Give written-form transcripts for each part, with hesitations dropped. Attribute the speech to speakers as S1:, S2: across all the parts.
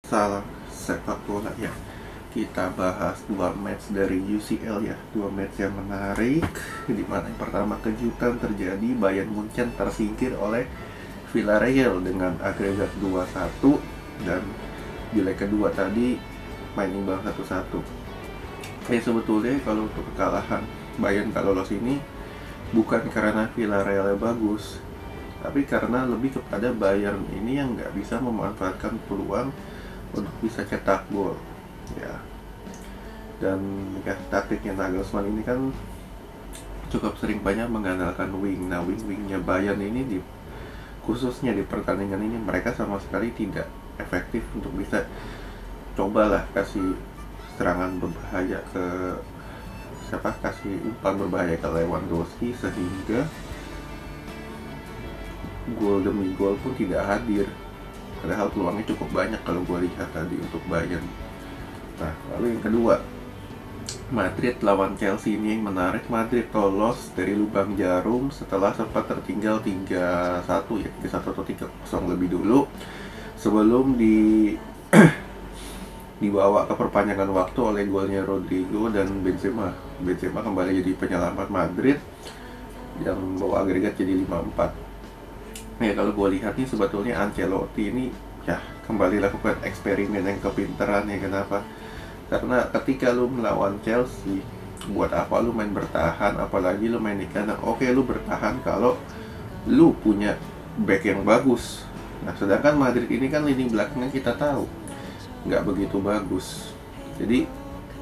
S1: Salam sepak bola ya. Kita bahas dua match dari UCL ya. Dua match yang menarik, di mana yang pertama kejutan terjadi, Bayern Munchen tersingkir oleh Villarreal dengan agregat 2-1, dan di leg kedua tadi main imbang 1-1. Sebetulnya kalau untuk kekalahan Bayern kalau lolos ini bukan karena Villarreal bagus, tapi karena lebih kepada Bayern ini yang nggak bisa memanfaatkan peluang untuk bisa cetak gol ya. Dan ya, taktiknya Nagelsmann ini kan cukup sering banyak mengandalkan wing. Nah, wingnya Bayern ini khususnya di pertandingan ini mereka sama sekali tidak efektif untuk bisa cobalah kasih serangan berbahaya kasih umpan berbahaya ke Lewandowski, sehingga gol demi gol pun tidak hadir. Padahal peluangnya cukup banyak kalau gue lihat tadi untuk Bayern. Nah, lalu yang kedua, Madrid lawan Chelsea ini yang menarik. Madrid lolos dari lubang jarum setelah sempat tertinggal 3-1 ya, 3-1 atau 3-0 lebih dulu, sebelum dibawa ke perpanjangan waktu oleh golnya Rodrigo dan Benzema. Benzema kembali jadi penyelamat Madrid yang bawa agregat jadi 5-4. Ya, kalau gue lihat nih sebetulnya Ancelotti ini ya kembali lakukan eksperimen yang kepintaran ya. Kenapa? Karena ketika lu melawan Chelsea, buat apa lu main bertahan, apalagi lu main di kandang. Oke, lu bertahan kalau lu punya back yang bagus. Nah, sedangkan Madrid ini kan lini belakangnya kita tahu nggak begitu bagus. Jadi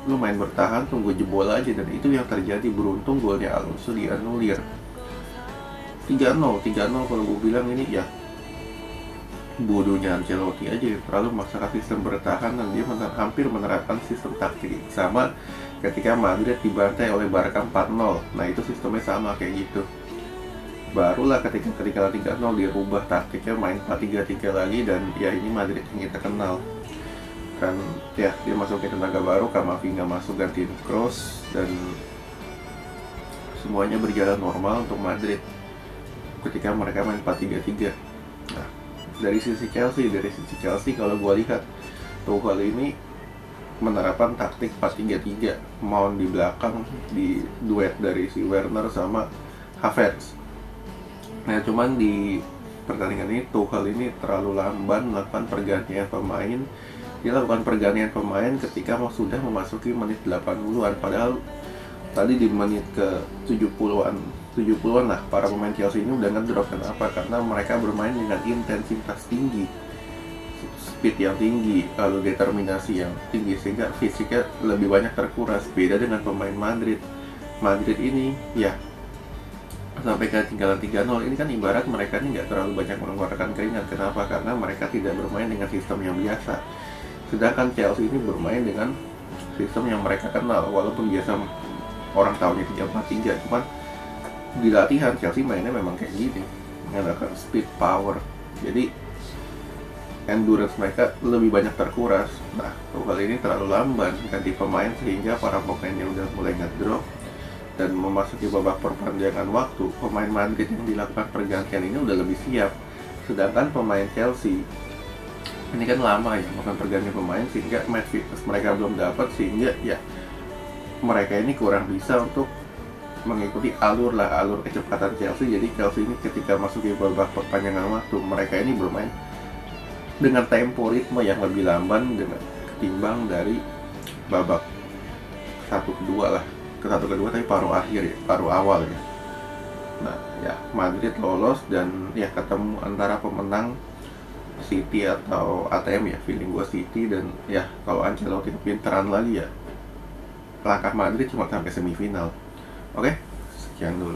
S1: lu main bertahan, tunggu jebol aja, dan itu yang terjadi. Beruntung golnya Alonso dianulir. 3-0 kalau gue bilang ini ya bodohnya Ancelotti aja, terlalu memaksakan sistem bertahan, dan dia hampir menerapkan sistem taktik sama ketika Madrid dibantai oleh Barca 4-0. Nah, itu sistemnya sama kayak gitu. Barulah ketika 3-0 dia rubah taktiknya, main 4-3-3 lagi, dan ya ini Madrid yang kita kenal kan ya. Dia masukin tenaga baru, Camavinga masuk gantiin Kroos, dan semuanya berjalan normal untuk Madrid ketika mereka main 4-3-3. Nah, dari sisi Chelsea kalau gue lihat Tuchel ini menerapkan taktik 4-3-3, Mount di belakang, di duet dari si Werner sama Havertz. Nah, cuman di pertandingan ini Tuchel ini terlalu lamban melakukan pergantian pemain. Dia lakukan pergantian pemain ketika sudah memasuki menit 80-an, padahal tadi di menit ke 70-an lah para pemain Chelsea ini udah ngedrop. Kenapa? Karena mereka bermain dengan intensitas tinggi, speed yang tinggi, lalu determinasi yang tinggi, sehingga fisiknya lebih banyak terkuras. Beda dengan pemain Madrid ini ya sampai ketinggalan 3-0 ini kan ibarat mereka ini nggak terlalu banyak mengeluarkan keringat. Kenapa? Karena mereka tidak bermain dengan sistem yang biasa. Sedangkan Chelsea ini bermain dengan sistem yang mereka kenal, walaupun biasa orang tahunya 3-4-3, cuman di latihan Chelsea mainnya memang kayak gini, mengandalkan speed, power. Jadi endurance mereka lebih banyak terkuras. Nah, kali ini terlalu lamban ganti pemain, sehingga para pemainnya udah mulai ngedrop, dan memasuki babak perpanjangan waktu pemain Madrid yang dilakukan pergantian ini udah lebih siap. Sedangkan pemain Chelsea ini kan lama ya melakukan pergantian pemain, sehingga match fitness mereka belum dapat, sehingga ya mereka ini kurang bisa untuk mengikuti alur kecepatan Chelsea. Jadi Chelsea ini ketika masuk ke babak perpanjangan waktu, mereka ini bermain dengan tempo ritme yang lebih lamban ketimbang dari babak ke satu kedua tapi paruh awal ya. Nah ya, Madrid lolos, dan ya ketemu antara pemenang City atau ATM ya, feeling gue City. Dan ya kalau Ancelotti pinteran lagi ya, langkah Madrid cuma sampai semifinal. Oke, sekian dulu.